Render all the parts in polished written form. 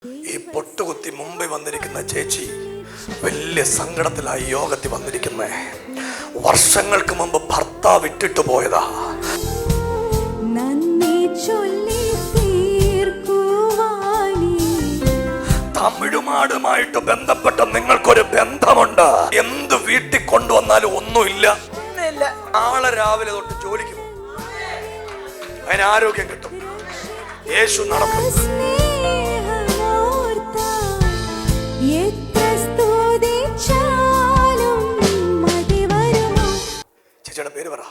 ഈ പൊട്ടുകുത്തി മുമ്പിൽ വന്നിരിക്കുന്ന ചേച്ചി വലിയ സങ്കടത്തിലായി യോഗത്തിൽ വന്നിരിക്കുന്നേ. വർഷങ്ങൾക്ക് മുമ്പ് ഭർത്താവ് വിട്ടിട്ട് പോയതാ. തമിഴുമാടുമായിട്ട് ബന്ധപ്പെട്ട നിങ്ങൾക്കൊരു ബന്ധമുണ്ട്. എന്ത് വീട്ടിൽ കൊണ്ടുവന്നാലും ഒന്നുമില്ല. നാളെ രാവിലെ തൊട്ട് ജോലിക്ക് പോകും. അതിന് ആരോഗ്യം കിട്ടും. യേശു നടത്തും. ചേച്ചിയുടെ പേര് പറ.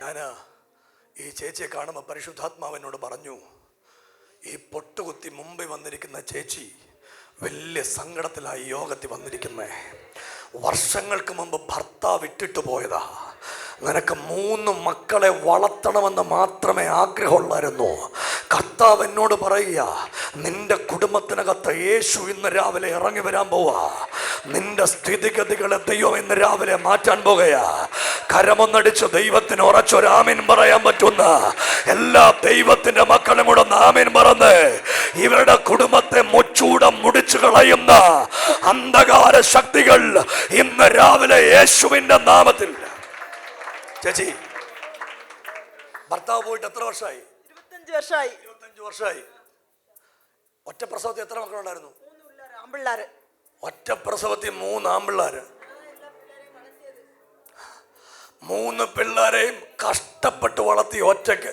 ഞാന് ഈ ചേച്ചിയെ കാണുമ്പോൾ പരിശുദ്ധാത്മാവിനോട് പറഞ്ഞു, ഈ പൊട്ടുകുത്തി മുമ്പിൽ വന്നിരിക്കുന്ന ചേച്ചി വലിയ സങ്കടത്തിലായി യോഗത്തിൽ വന്നിരിക്കുന്നേ. വർഷങ്ങൾക്ക് മുമ്പ് ഭർത്താവ് വിട്ടിട്ട് പോയതാ. നിനക്ക് 3 മക്കളെ വളർത്തണമെന്ന് മാത്രമേ ആഗ്രഹമുള്ളായിരുന്നു. കർത്താവ് എന്നോട് പറയുക, നിന്റെ കുടുംബത്തിനകത്ത് യേശു ഇന്ന് രാവിലെ ഇറങ്ങി വരാൻ പോവാ. നിന്റെ സ്ഥിതിഗതികളെ ദൈവം ഇന്ന് രാവിലെ മാറ്റാൻ പോകുകയാ. കരമൊന്നടിച്ച് ദൈവത്തിന് ഉറച്ചൊരാമീൻ പറയാൻ പറ്റുന്ന എല്ലാ ദൈവത്തിന്റെ മക്കളും കൂടെ ആമീൻ പറഞ്ഞ് ഇവരുടെ കുടുംബത്തെ മുച്ചൂടം മുടിച്ചു കളയുന്ന അന്ധകാര ശക്തികൾ ഇന്ന് രാവിലെ യേശുവിന്റെ നാമത്തിൽ. ചേച്ചി, ഭർത്താവ് പോയിട്ട് എത്ര വർഷമായി? 25 വർഷമായി. ഒറ്റ പ്രസവത്തിൽ എത്ര മക്കളുണ്ടായിരുന്നു? 3 ഒറ്റ പ്രസവത്തിൽ 3 ആമ്പിള്ളാര്. 3 പിള്ളേരെയും കഷ്ടപ്പെട്ട് വളർത്തി ഒറ്റയ്ക്ക്.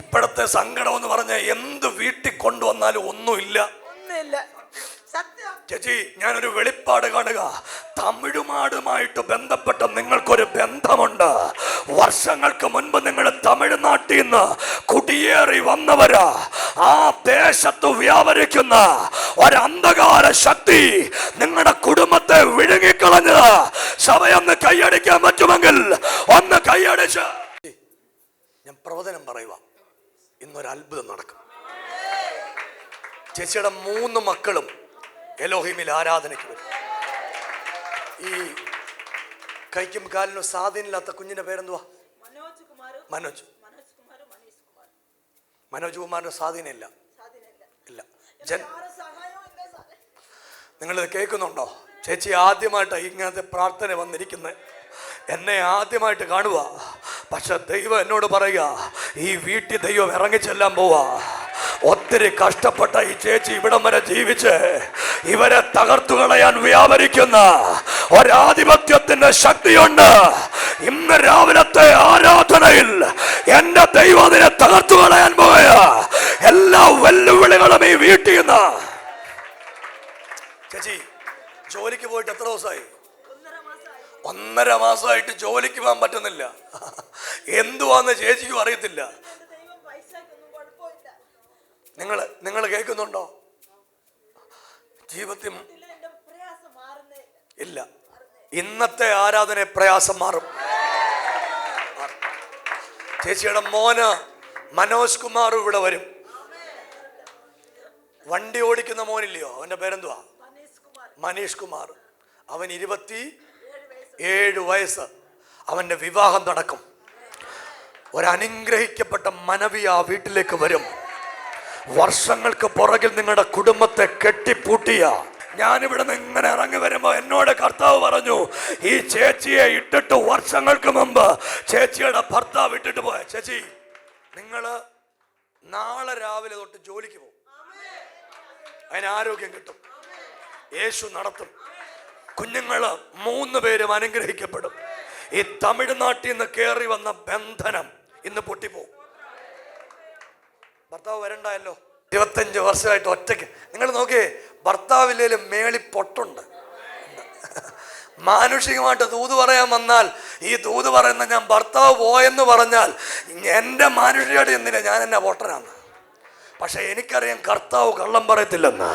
ഇപ്പോഴത്തെ സങ്കടം എന്ന് പറഞ്ഞാൽ എന്ത് വീട്ടിൽ കൊണ്ടുവന്നാലും ഒന്നുമില്ല. ചേച്ചി, ഞാനൊരു വെളിപ്പാട് കാണുക. തമിഴുമാടുമായിട്ട് ബന്ധപ്പെട്ട നിങ്ങൾക്കൊരു ബന്ധമുണ്ട്. വർഷങ്ങൾക്ക് മുൻപ് നിങ്ങൾ തമിഴ്നാട്ടിൽ നിന്ന് കുടിയേറി വന്നവരാ. ആ ദേശത്ത് വ്യാപരിക്കുന്ന ഒരു അന്ധകാര ശക്തി നിങ്ങളുടെ കുടുംബത്തെ വിഴുങ്ങിക്കളഞ്ഞത്. സഭയൊന്ന് കൈയടിക്കാൻ പറ്റുമെങ്കിൽ ഒന്ന് കൈയടിച്ച്. ഞാൻ പ്രവചനം പറയുക, ഇന്നൊരു അത്ഭുതം നടക്കും. ചേച്ചിയുടെ 3 മക്കളും എലോഹിമിൽ ആരാധനയ്ക്ക് വരും. ഈ കൈക്കും കാലിനും സ്വാധീനമില്ലാത്ത കുഞ്ഞിന്റെ പേരെന്തുവാ? മനോജ്. മനോജ് കുമാറിന്റെ സ്വാധീനമില്ല. നിങ്ങൾ കേൾക്കുന്നുണ്ടോ? ചേച്ചി ആദ്യമായിട്ട് ഇങ്ങനത്തെ പ്രാർത്ഥന വന്നിരിക്കുന്നത്. എന്നെ ആദ്യമായിട്ട് കാണുക. പക്ഷെ ദൈവം എന്നോട് പറയുക, ഈ വീട്ടിൽ ദൈവം ഇറങ്ങിച്ചെല്ലാൻ പോവാ. ഒത്തിരി കഷ്ടപ്പെട്ട ഈ ചേച്ചി ഇവിടം വരെ ജീവിച്ച് ഇവരെ തകർത്തു കളയാൻ വ്യാപരിക്കുന്ന ഒരാധിപത്യത്തിന്റെ ശക്തിയുണ്ട്. ഇന്ന് രാവിലത്തെ ആരാധനയിൽ എന്റെ ദൈവം അതിനെ തകർത്തു കളയാൻ പോവുക. എല്ലാ വെല്ലുവിളികളും ഈ വീട്ടിൽ നിന്ന്. ചേച്ചി ജോലിക്ക് പോയിട്ട് എത്ര ദിവസമായി? 1.5 മാസമായിട്ട് ജോലിക്ക് പോകാൻ പറ്റുന്നില്ല. എന്തുവാന്ന് ചേച്ചിക്കും അറിയത്തില്ല. നിങ്ങൾ കേൾക്കുന്നുണ്ടോ? ജീവിതത്തിൽ ഇല്ല. ഇന്നത്തെ ആരാധന പ്രയാസം മാറും. ചേച്ചിയുടെ മോന് മനോജ് കുമാർ ഇവിടെ വരും. വണ്ടി ഓടിക്കുന്ന മോനില്ലയോ? അവന്റെ പേരെന്തുവാ? മനീഷ് കുമാർ. അവൻ 27 വയസ്സ്. അവന്റെ വിവാഹം നടക്കും. ഒരനുഗ്രഹിക്കപ്പെട്ട മനവി ആ വീട്ടിലേക്ക് വരും. വർഷങ്ങൾക്ക് പുറകിൽ നിങ്ങളുടെ കുടുംബത്തെ കെട്ടിപ്പൂട്ടിയ ഞാനിവിടെ നിന്ന് ഇങ്ങനെ ഇറങ്ങി വരുമ്പോ എന്നോട് കർത്താവ് പറഞ്ഞു, ഈ ചേച്ചിയെ ഇട്ടിട്ട് വർഷങ്ങൾക്ക് മുമ്പ് ചേച്ചിയുടെ ഭർത്താവ് ഇട്ടിട്ട് പോയ. ചേച്ചി, നിങ്ങള് നാളെ രാവിലെ തൊട്ട് ജോലിക്ക് പോകും. അതിന് ആരോഗ്യം കിട്ടും. യേശു നടത്തും. കുഞ്ഞുങ്ങള് 3 പേരും അനുഗ്രഹിക്കപ്പെടും. ഈ തമിഴ്നാട്ടിൽ നിന്ന് കയറി വന്ന ബന്ധനം ഇന്ന് പൊട്ടിപ്പോകും. ഭർത്താവ് വരണ്ടായല്ലോ. 25 വർഷമായിട്ട് ഒറ്റയ്ക്ക്. നിങ്ങൾ നോക്കിയേ, ഭർത്താവില്ലേലും മേളി പൊട്ടുണ്ട്. മാനുഷികമായിട്ട് ദൂത് പറയാൻ വന്നാൽ ഈ ദൂത് പറയുന്ന ഞാൻ ഭർത്താവ് പോയെന്ന് പറഞ്ഞാൽ എൻ്റെ മാനുഷികമായിട്ട് എന്തിനാ? ഞാൻ എന്നെ പൊട്ടനാണ്. പക്ഷെ എനിക്കറിയാം കർത്താവ് കള്ളം പറയത്തില്ലെന്ന്.